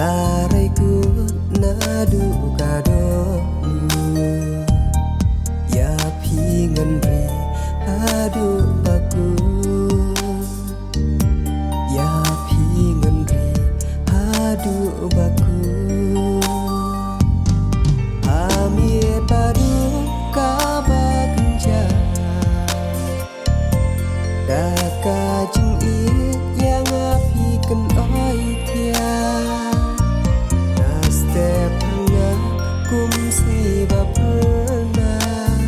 larai ku nadu kado ya pingan ri adu baku ya pingan ri adu baku amie baru kabakenja daka jing i yang apiken oi tia step nga kum si ba pernah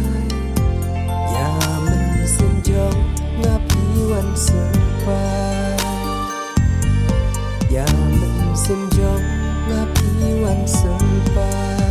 ya men sim jong nga pi wan sampai ya men sim jong nga pi wan sampai